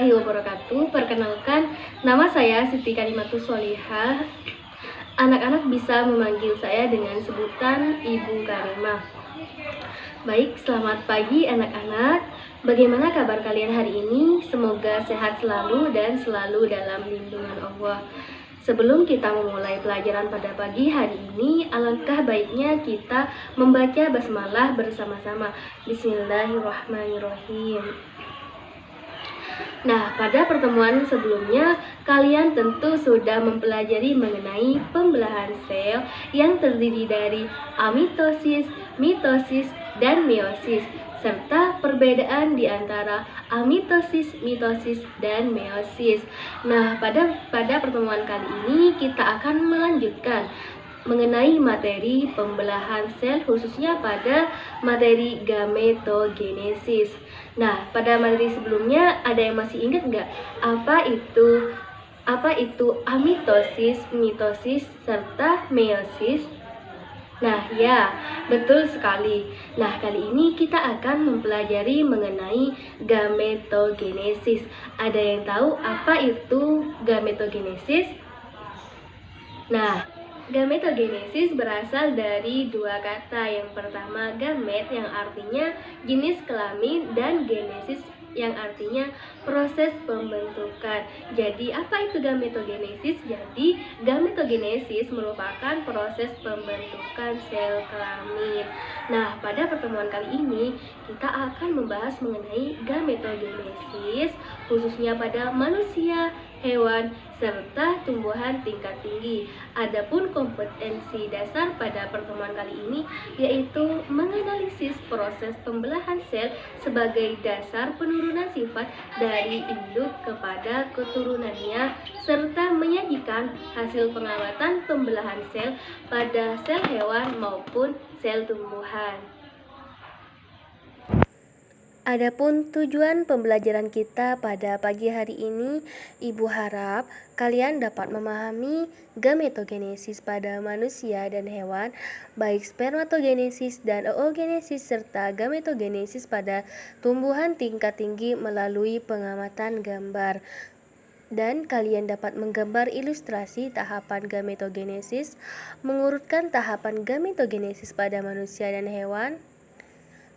warahmatullahi wabarakatuh. Perkenalkan, nama saya Siti Kalimatus Sholihah. Anak-anak bisa memanggil saya dengan sebutan Ibu Karimah. Baik, selamat pagi anak-anak. Bagaimana kabar kalian hari ini? Semoga sehat selalu dan selalu dalam lindungan Allah. Sebelum kita memulai pelajaran pada pagi hari ini, alangkah baiknya kita membaca basmalah bersama-sama. Bismillahirrahmanirrahim. Nah, pada pertemuan sebelumnya, kalian tentu sudah mempelajari mengenai pembelahan sel yang terdiri dari amitosis, mitosis, dan meiosis, serta perbedaan di antara amitosis, mitosis, dan meiosis. Nah, pada pertemuan kali ini kita akan melanjutkan mengenai materi pembelahan sel, khususnya pada materi gametogenesis. Nah, pada materi sebelumnya ada yang masih ingat nggak apa itu amitosis, mitosis, serta meiosis? Nah, ya, betul sekali. Nah, kali ini kita akan mempelajari mengenai gametogenesis. Ada yang tahu apa itu gametogenesis? Nah, gametogenesis berasal dari dua kata. Yang pertama gamet yang artinya jenis kelamin dan genesis yang artinya proses pembentukan. Jadi apa itu gametogenesis? Jadi gametogenesis merupakan proses pembentukan sel kelamin. Nah, pada pertemuan kali ini kita akan membahas mengenai gametogenesis khususnya pada manusia, hewan, serta tumbuhan tingkat tinggi. Adapun kompetensi dasar pada pertemuan kali ini yaitu menganalisis proses pembelahan sel sebagai dasar penurunan sifat dari induk kepada keturunannya, serta menyajikan hasil pengamatan pembelahan sel pada sel hewan maupun sel tumbuhan. Adapun tujuan pembelajaran kita pada pagi hari ini, Ibu harap kalian dapat memahami gametogenesis pada manusia dan hewan, baik spermatogenesis dan oogenesis, serta gametogenesis pada tumbuhan tingkat tinggi melalui pengamatan gambar. Dan kalian dapat menggambar ilustrasi tahapan gametogenesis, mengurutkan tahapan gametogenesis pada manusia dan hewan,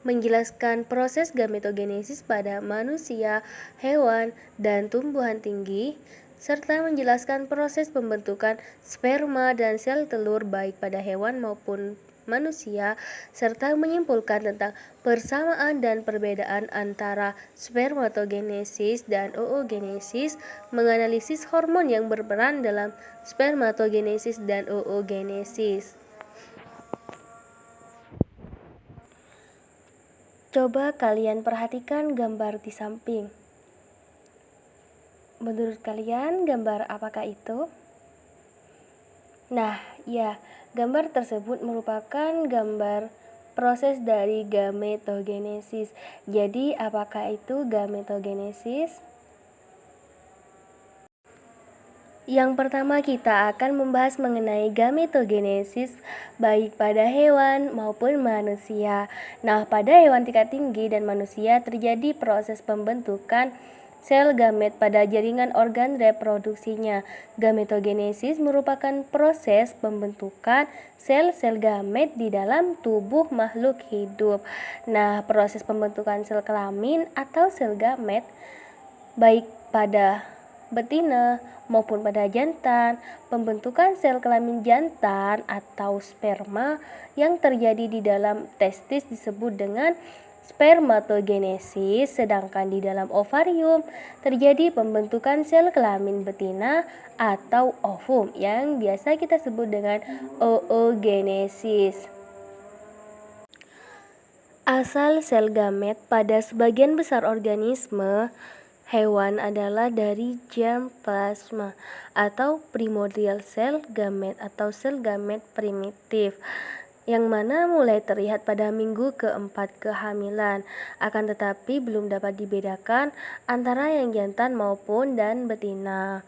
menjelaskan proses gametogenesis pada manusia, hewan, dan tumbuhan tinggi, serta menjelaskan proses pembentukan sperma dan sel telur baik pada hewan maupun manusia, serta menyimpulkan tentang persamaan dan perbedaan antara spermatogenesis dan oogenesis, menganalisis hormon yang berperan dalam spermatogenesis dan oogenesis. Coba kalian perhatikan gambar di samping. Menurut kalian, gambar apakah itu? Nah, ya, gambar tersebut merupakan gambar proses dari gametogenesis. Jadi, apakah itu gametogenesis? Yang pertama kita akan membahas mengenai gametogenesis baik pada hewan maupun manusia. Nah, pada hewan tingkat tinggi dan manusia terjadi proses pembentukan sel gamet pada jaringan organ reproduksinya. Gametogenesis merupakan proses pembentukan sel-sel gamet di dalam tubuh makhluk hidup. Nah, proses pembentukan sel kelamin atau sel gamet baik pada betina maupun pada jantan, pembentukan sel kelamin jantan atau sperma yang terjadi di dalam testis disebut dengan spermatogenesis, sedangkan di dalam ovarium terjadi pembentukan sel kelamin betina atau ovum yang biasa kita sebut dengan oogenesis. Asal sel gamet pada sebagian besar organisme hewan adalah dari germ plasma atau primordial cell gamet atau sel gamet primitif, yang mana mulai terlihat pada minggu keempat kehamilan, akan tetapi belum dapat dibedakan antara yang jantan maupun dan betina,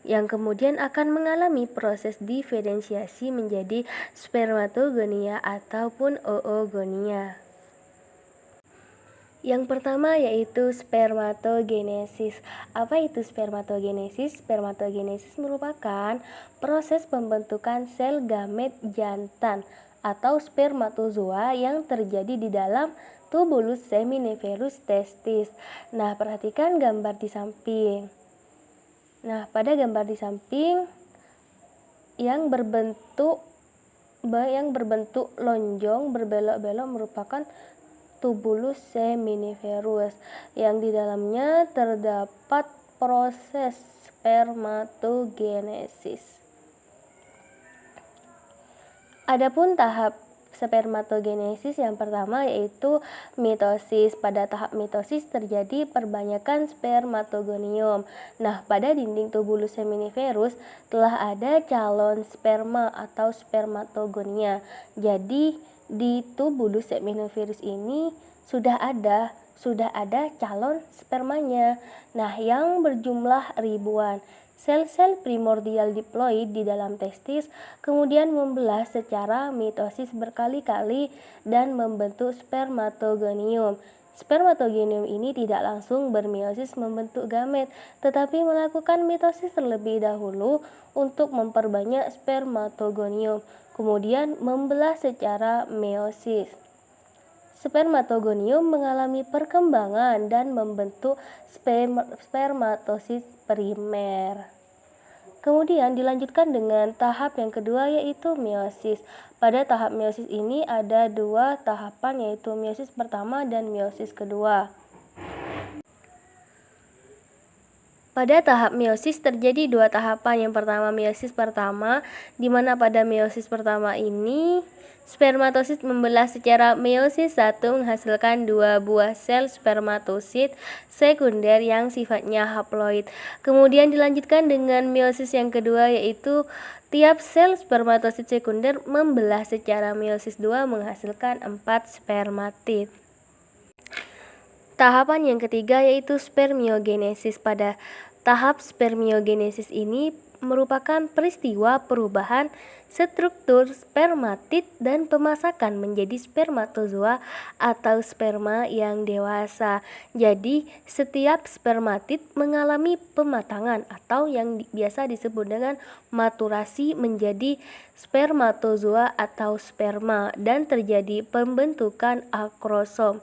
yang kemudian akan mengalami proses diferensiasi menjadi spermatogonia ataupun oogonia. Yang pertama yaitu spermatogenesis. Apa itu spermatogenesis? Spermatogenesis merupakan proses pembentukan sel gamet jantan atau spermatozoa yang terjadi di dalam tubulus seminiferus testis. Nah, perhatikan gambar di samping. Nah, pada gambar di samping yang berbentuk lonjong berbelok-belok merupakan tubulus seminiferus yang di dalamnya terdapat proses spermatogenesis. Adapun tahap spermatogenesis yang pertama yaitu mitosis. Pada tahap mitosis terjadi perbanyakan spermatogonium. Nah, pada dinding tubulus seminiferus telah ada calon sperma atau spermatogonia. Jadi di tubulus seminiferus ini sudah ada calon spermanya. Nah, yang berjumlah ribuan. Sel-sel primordial diploid di dalam testis kemudian membelah secara mitosis berkali-kali dan membentuk spermatogonium. Spermatogonium ini tidak langsung bermeiosis membentuk gamet, tetapi melakukan mitosis terlebih dahulu untuk memperbanyak spermatogonium, kemudian membelah secara meiosis. Spermatogonium mengalami perkembangan dan membentuk spermatosit primer. Kemudian dilanjutkan dengan tahap yang kedua yaitu meiosis. Pada tahap meiosis ini ada dua tahapan yaitu meiosis pertama dan meiosis kedua. Pada tahap meiosis terjadi dua tahapan. Yang pertama meiosis pertama, di mana pada meiosis pertama ini spermatosit membelah secara meiosis 1 menghasilkan dua buah sel spermatosit sekunder yang sifatnya haploid. Kemudian dilanjutkan dengan meiosis yang kedua yaitu tiap sel spermatosit sekunder membelah secara meiosis 2 menghasilkan 4 spermatid. Tahapan yang ketiga yaitu spermiogenesis. Pada tahap spermiogenesis ini merupakan peristiwa perubahan struktur spermatid dan pemasakan menjadi spermatozoa atau sperma yang dewasa. Jadi, setiap spermatid mengalami pematangan atau yang biasa disebut dengan maturasi menjadi spermatozoa atau sperma dan terjadi pembentukan akrosom.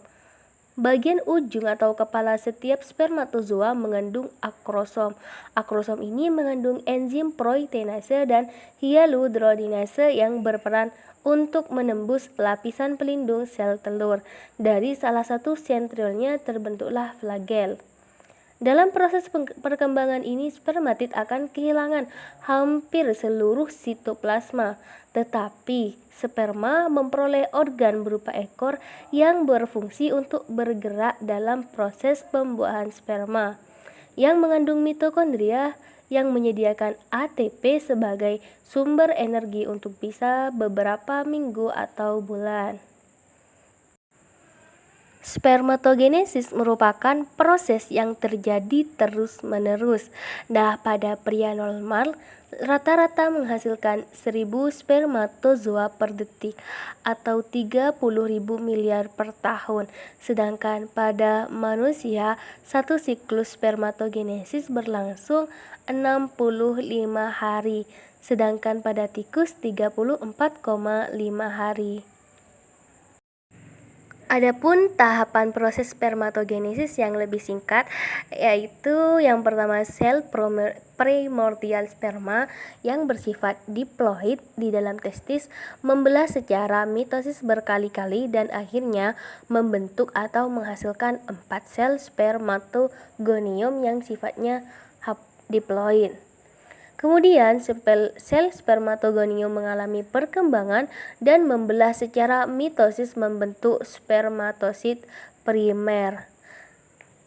Bagian ujung atau kepala setiap spermatozoa mengandung akrosom. Akrosom ini mengandung enzim proteinase dan hyaluronidase yang berperan untuk menembus lapisan pelindung sel telur. Dari salah satu sentriolnya terbentuklah flagel. Dalam proses perkembangan ini, spermatid akan kehilangan hampir seluruh sitoplasma, tetapi sperma memperoleh organ berupa ekor yang berfungsi untuk bergerak dalam proses pembuahan sperma, yang mengandung mitokondria yang menyediakan ATP sebagai sumber energi untuk bisa beberapa minggu atau bulan. Spermatogenesis merupakan proses yang terjadi terus-menerus. Nah, pada pria normal rata-rata menghasilkan 1000 spermatozoa per detik atau 30.000 miliar per tahun. Sedangkan pada manusia, satu siklus spermatogenesis berlangsung 65 hari, sedangkan pada tikus 34,5 hari. Adapun tahapan proses spermatogenesis yang lebih singkat yaitu yang pertama sel primordial sperma yang bersifat diploid di dalam testis membelah secara mitosis berkali-kali dan akhirnya membentuk atau menghasilkan 4 sel spermatogonium yang sifatnya diploid. Kemudian sel spermatogonium mengalami perkembangan dan membelah secara mitosis membentuk spermatosit primer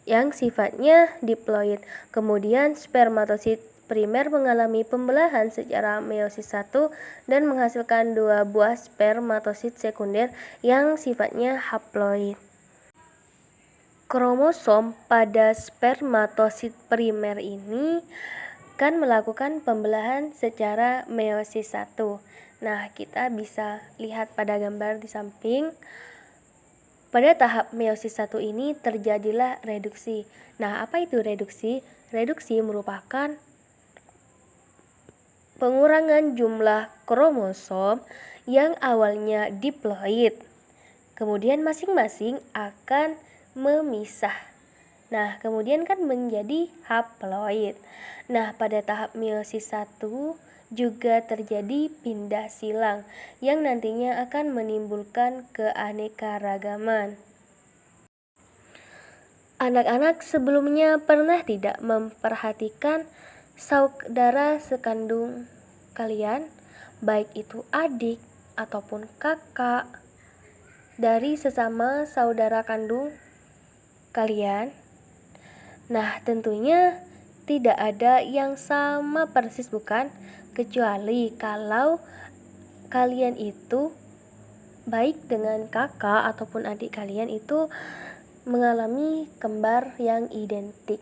yang sifatnya diploid. Kemudian spermatosit primer mengalami pembelahan secara meiosis 1 dan menghasilkan dua buah spermatosit sekunder yang sifatnya haploid. Kromosom pada spermatosit primer ini kan melakukan pembelahan secara meiosis 1. Nah, kita bisa lihat pada gambar di samping. Pada tahap meiosis 1 ini terjadilah reduksi. Nah, apa itu reduksi? Reduksi merupakan pengurangan jumlah kromosom yang awalnya diploid. Kemudian masing-masing akan memisah. Nah, kemudian kan menjadi haploid. Nah, pada tahap meiosis 1 juga terjadi pindah silang yang nantinya akan menimbulkan keanekaragaman. Anak-anak sebelumnya pernah tidak memperhatikan saudara sekandung kalian, baik itu adik ataupun kakak, dari sesama saudara kandung kalian? Nah, tentunya tidak ada yang sama persis, bukan? Kecuali kalau kalian itu baik dengan kakak ataupun adik kalian itu mengalami kembar yang identik.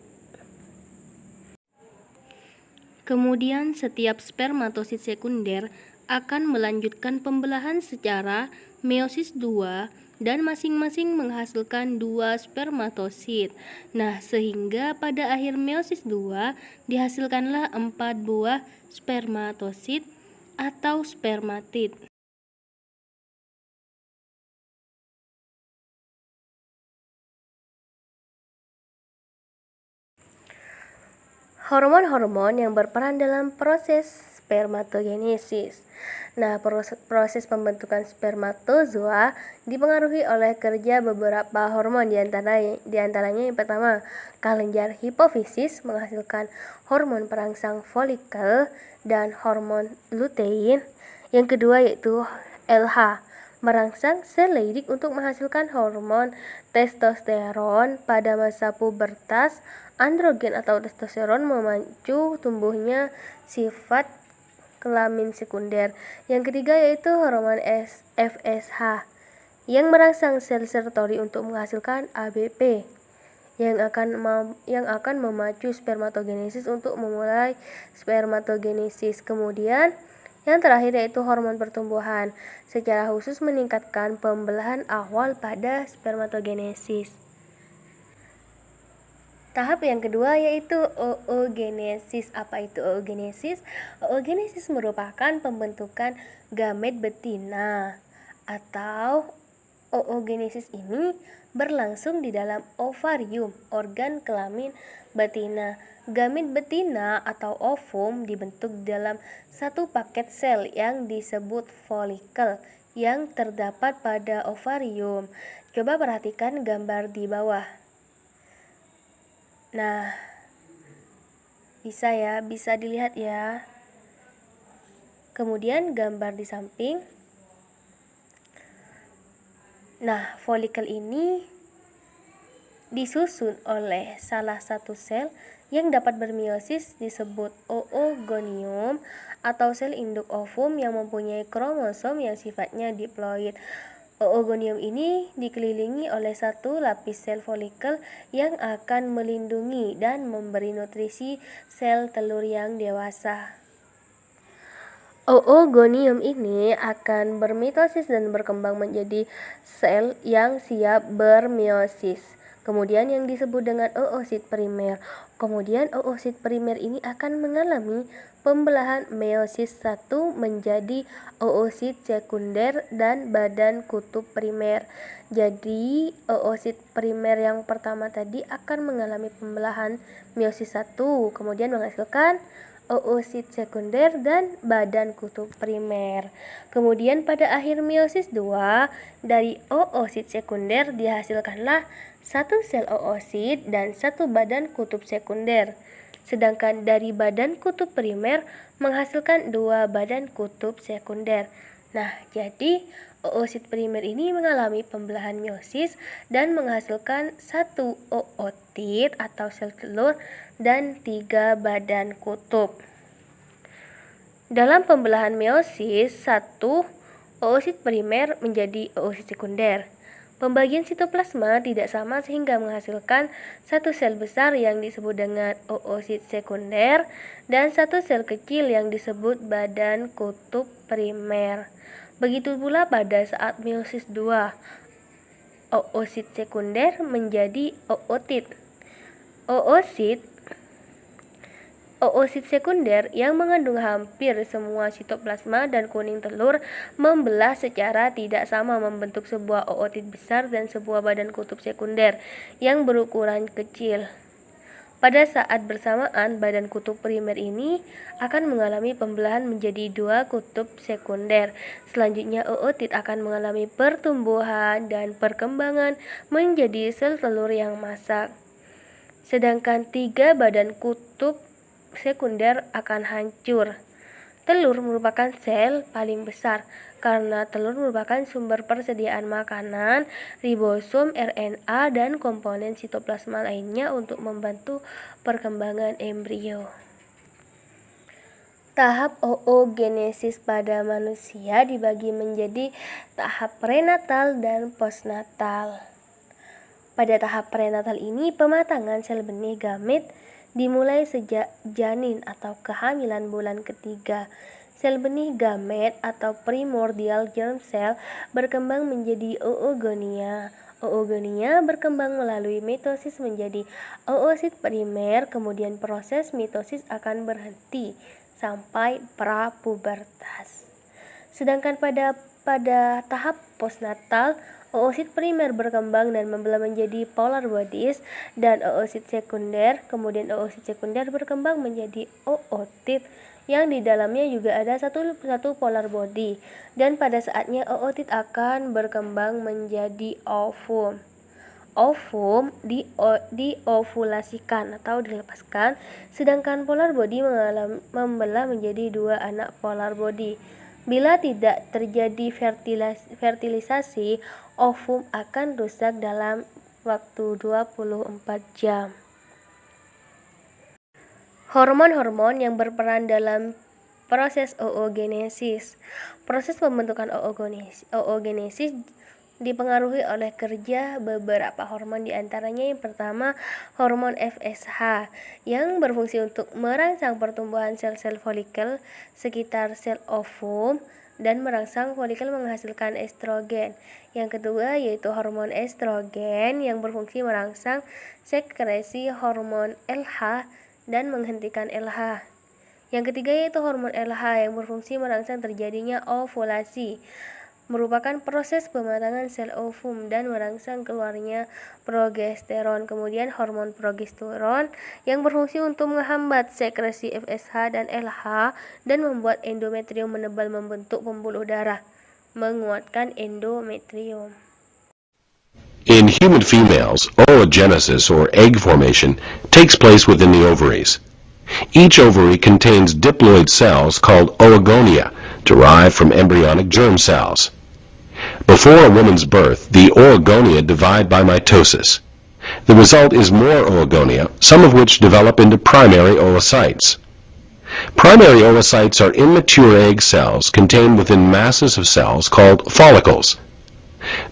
Kemudian setiap spermatosit sekunder akan melanjutkan pembelahan secara meiosis 2 dan masing-masing menghasilkan 2 spermatosit. Nah, sehingga pada akhir meiosis 2 dihasilkanlah 4 buah spermatosit atau spermatid. Hormon-hormon yang berperan dalam proses spermatogenesis. Nah, proses pembentukan spermatozoa dipengaruhi oleh kerja beberapa hormon, diantaranya yang pertama, kelenjar hipofisis menghasilkan hormon perangsang folikel dan hormon lutein. Yang kedua yaitu LH, merangsang sel Leydig untuk menghasilkan hormon testosteron pada masa pubertas. Androgen atau testosteron memacu tumbuhnya sifat kelamin sekunder. Yang ketiga yaitu hormon FSH yang merangsang sel sertoli untuk menghasilkan ABP yang akan memacu spermatogenesis untuk memulai spermatogenesis. Kemudian yang terakhir yaitu hormon pertumbuhan, secara khusus meningkatkan pembelahan awal pada spermatogenesis. Tahap yang kedua yaitu oogenesis. Apa itu oogenesis? Oogenesis merupakan pembentukan gamet betina, atau oogenesis ini berlangsung di dalam ovarium, organ kelamin betina. Gamet betina atau ovum dibentuk dalam satu paket sel yang disebut folikel yang terdapat pada ovarium. Coba perhatikan gambar di bawah. Nah, bisa dilihat ya. Kemudian gambar di samping. Nah, folikel ini disusun oleh salah satu sel yang dapat bermeiosis disebut oogonium atau sel induk ovum yang mempunyai kromosom yang sifatnya diploid. Oogonium ini dikelilingi oleh satu lapis sel folikel yang akan melindungi dan memberi nutrisi sel telur yang dewasa. Oogonium ini akan bermitosis dan berkembang menjadi sel yang siap bermeiosis. Kemudian yang disebut dengan oosit primer. Kemudian oosit primer ini akan mengalami pembelahan meiosis 1 menjadi oosit sekunder dan badan kutub primer. Jadi oosit primer yang pertama tadi akan mengalami pembelahan meiosis 1, kemudian menghasilkan oosit sekunder dan badan kutub primer. Kemudian pada akhir meiosis 2, dari oosit sekunder dihasilkanlah satu sel oosit dan satu badan kutub sekunder. Sedangkan dari badan kutub primer menghasilkan 2 badan kutub sekunder. Nah, jadi oosit primer ini mengalami pembelahan meiosis dan menghasilkan 1 ootit atau sel telur dan 3 badan kutub. Dalam pembelahan meiosis 1, oosit primer menjadi oosit sekunder. Pembagian sitoplasma tidak sama sehingga menghasilkan satu sel besar yang disebut dengan oosit sekunder dan satu sel kecil yang disebut badan kutub primer. Begitu pula pada saat meiosis 2, oosit sekunder menjadi ootit. Oosit sekunder yang mengandung hampir semua sitoplasma dan kuning telur membelah secara tidak sama membentuk sebuah ootit besar dan sebuah badan kutub sekunder yang berukuran kecil. Pada saat bersamaan, badan kutub primer ini akan mengalami pembelahan menjadi dua kutub sekunder. Selanjutnya, ootit akan mengalami pertumbuhan dan perkembangan menjadi sel telur yang masak. Sedangkan tiga badan kutub sekunder akan hancur. Telur merupakan sel paling besar karena telur merupakan sumber persediaan makanan, ribosom, RNA, dan komponen sitoplasma lainnya untuk membantu perkembangan embrio. Tahap oogenesis pada manusia dibagi menjadi tahap prenatal dan postnatal. Pada tahap prenatal ini, pematangan sel benih gamet dimulai sejak janin atau kehamilan bulan ketiga. Sel benih gamet atau primordial germ cell berkembang menjadi oogonia. Oogonia berkembang melalui mitosis menjadi oosit primer, kemudian proses mitosis akan berhenti sampai prapubertas. Sedangkan pada tahap postnatal, oosit primer berkembang dan membelah menjadi polar bodies dan oosit sekunder. Kemudian oosit sekunder berkembang menjadi ootit yang di dalamnya juga ada satu polar body. Dan pada saatnya ootit akan berkembang menjadi ovum. Ovum diovulasikan atau dilepaskan, sedangkan polar body membelah menjadi dua anak polar body. Bila tidak terjadi fertilisasi, ovum akan rusak dalam waktu 24 jam. Hormon-hormon yang berperan dalam proses oogenesis. Proses pembentukan oogenesis dipengaruhi oleh kerja beberapa hormon, diantaranya yang pertama hormon FSH yang berfungsi untuk merangsang pertumbuhan sel-sel folikel sekitar sel ovum dan merangsang folikel menghasilkan estrogen. Yang kedua yaitu hormon estrogen yang berfungsi merangsang sekresi hormon LH dan menghentikan LH. Yang ketiga yaitu hormon LH yang berfungsi merangsang terjadinya ovulasi, merupakan proses pematangan sel ovum dan merangsang keluarnya progesteron. Kemudian hormon progesteron yang berfungsi untuk menghambat sekresi FSH dan LH dan membuat endometrium menebal membentuk pembuluh darah, menguatkan endometrium. In human females, oogenesis or egg formation takes place within the ovaries. Each ovary contains diploid cells called oogonia, derived from embryonic germ cells. Before a woman's birth, the oogonia divide by mitosis. The result is more oogonia, some of which develop into primary oocytes. Primary oocytes are immature egg cells contained within masses of cells called follicles.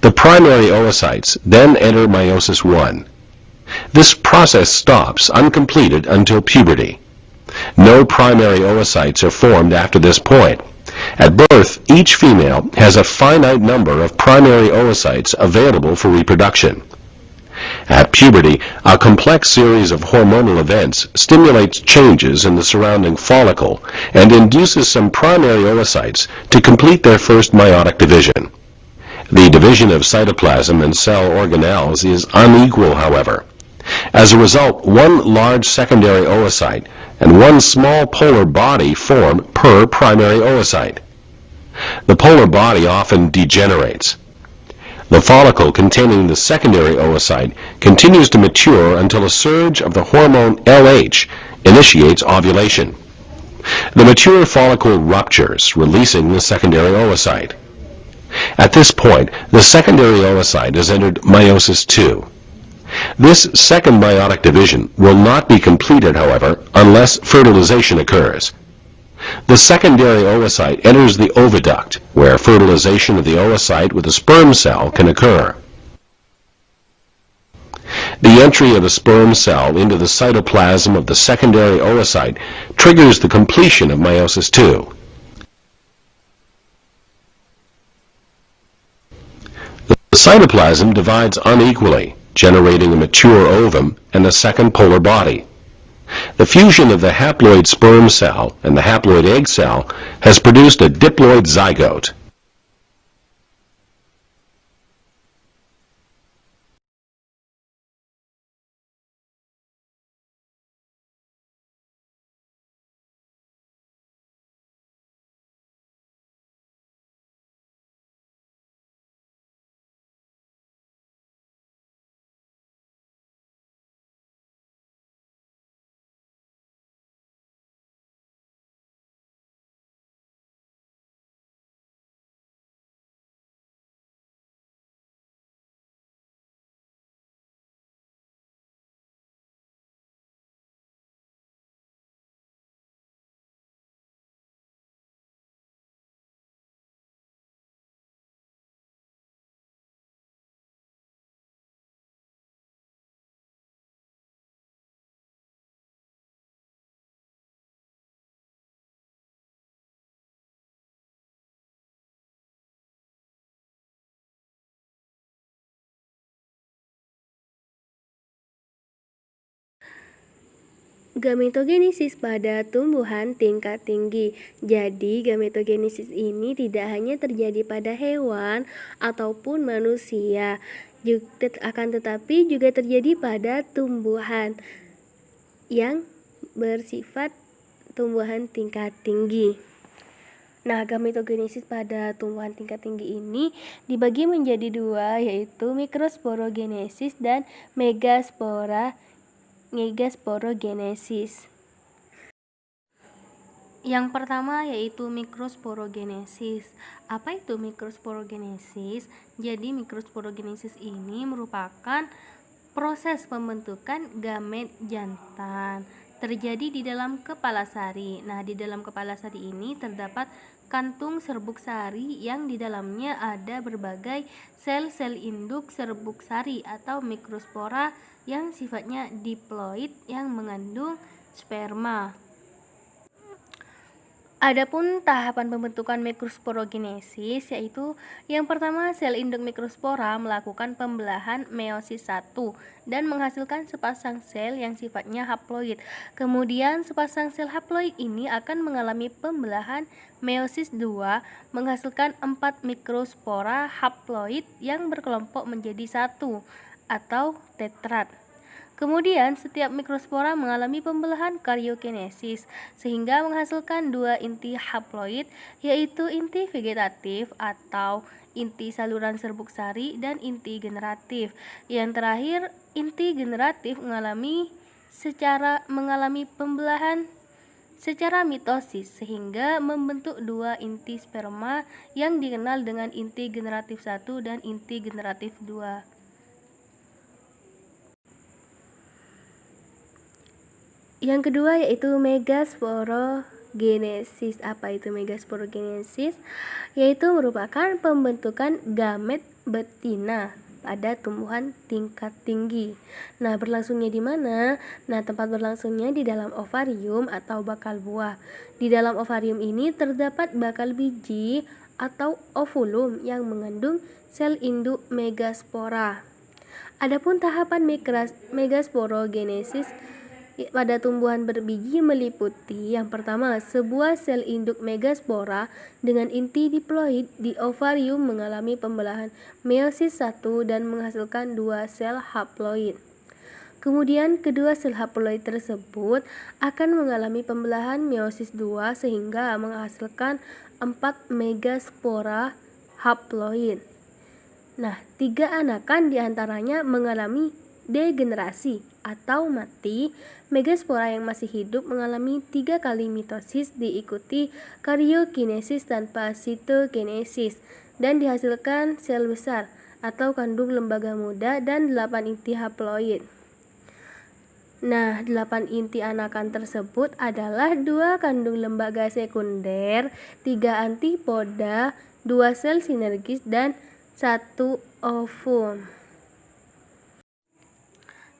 The primary oocytes then enter meiosis I. This process stops uncompleted until puberty. No primary oocytes are formed after this point. At birth, each female has a finite number of primary oocytes available for reproduction. At puberty, a complex series of hormonal events stimulates changes in the surrounding follicle and induces some primary oocytes to complete their first meiotic division. The division of cytoplasm and cell organelles is unequal, however. As a result, one large secondary oocyte and one small polar body form per primary oocyte. The polar body often degenerates. The follicle containing the secondary oocyte continues to mature until a surge of the hormone LH initiates ovulation. The mature follicle ruptures, releasing the secondary oocyte. At this point, the secondary oocyte has entered meiosis II. This second meiotic division will not be completed, however, unless fertilization occurs. The secondary oocyte enters the oviduct, where fertilization of the oocyte with a sperm cell can occur. The entry of the sperm cell into the cytoplasm of the secondary oocyte triggers the completion of meiosis II. The cytoplasm divides unequally, generating a mature ovum and a second polar body. The fusion of the haploid sperm cell and the haploid egg cell has produced a diploid zygote. Gametogenesis pada tumbuhan tingkat tinggi. Jadi, gametogenesis ini tidak hanya terjadi pada hewan ataupun manusia, akan tetapi juga terjadi pada tumbuhan yang bersifat tumbuhan tingkat tinggi. Nah, gametogenesis pada tumbuhan tingkat tinggi ini dibagi menjadi dua, yaitu mikrosporogenesis dan megasporogenesis. Yang pertama yaitu mikrosporogenesis. Apa itu mikrosporogenesis? Jadi mikrosporogenesis ini merupakan proses pembentukan gamet jantan terjadi di dalam kepala sari. Nah, di dalam kepala sari ini terdapat kantung serbuk sari yang di dalamnya ada berbagai sel-sel induk serbuk sari atau mikrospora yang sifatnya diploid yang mengandung sperma. Adapun tahapan pembentukan mikrosporogenesis yaitu yang pertama sel induk mikrospora melakukan pembelahan meiosis 1 dan menghasilkan sepasang sel yang sifatnya haploid. Kemudian sepasang sel haploid ini akan mengalami pembelahan meiosis 2 menghasilkan 4 mikrospora haploid yang berkelompok menjadi 1 atau tetrad. Kemudian setiap mikrospora mengalami pembelahan karyokinesis sehingga menghasilkan 2 inti haploid, yaitu inti vegetatif atau inti saluran serbuk sari dan inti generatif. Yang terakhir, inti generatif mengalami pembelahan secara mitosis sehingga membentuk 2 inti sperma yang dikenal dengan inti generatif 1 dan inti generatif 2. Yang kedua yaitu megasporogenesis. Apa itu megasporogenesis? Yaitu merupakan pembentukan gamet betina pada tumbuhan tingkat tinggi. Nah, berlangsungnya di mana? Nah, tempat berlangsungnya di dalam ovarium atau bakal buah. Di dalam ovarium ini terdapat bakal biji atau ovulum yang mengandung sel induk megaspora. Adapun tahapan megasporogenesis pada tumbuhan berbiji meliputi yang pertama, sebuah sel induk megaspora dengan inti diploid di ovarium mengalami pembelahan meiosis 1 dan menghasilkan 2 sel haploid. Kemudian kedua sel haploid tersebut akan mengalami pembelahan meiosis 2 sehingga menghasilkan 4 megaspora haploid. Nah, 3 anakan diantaranya mengalami degenerasi atau mati. Megaspora yang masih hidup mengalami 3 kali mitosis diikuti karyokinesis tanpa sitokinesis dan dihasilkan sel besar atau kandung lembaga muda dan 8 inti haploid. Nah, 8 inti anakan tersebut adalah 2 kandung lembaga sekunder, 3 antipoda, 2 sel sinergis dan 1 ovum.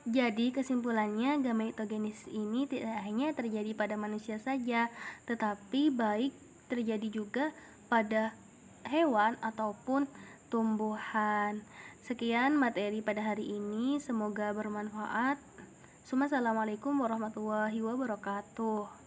Jadi kesimpulannya gametogenesis ini tidak hanya terjadi pada manusia saja, tetapi baik terjadi juga pada hewan ataupun tumbuhan. Sekian materi pada hari ini, semoga bermanfaat. Assalamualaikum warahmatullahi wabarakatuh.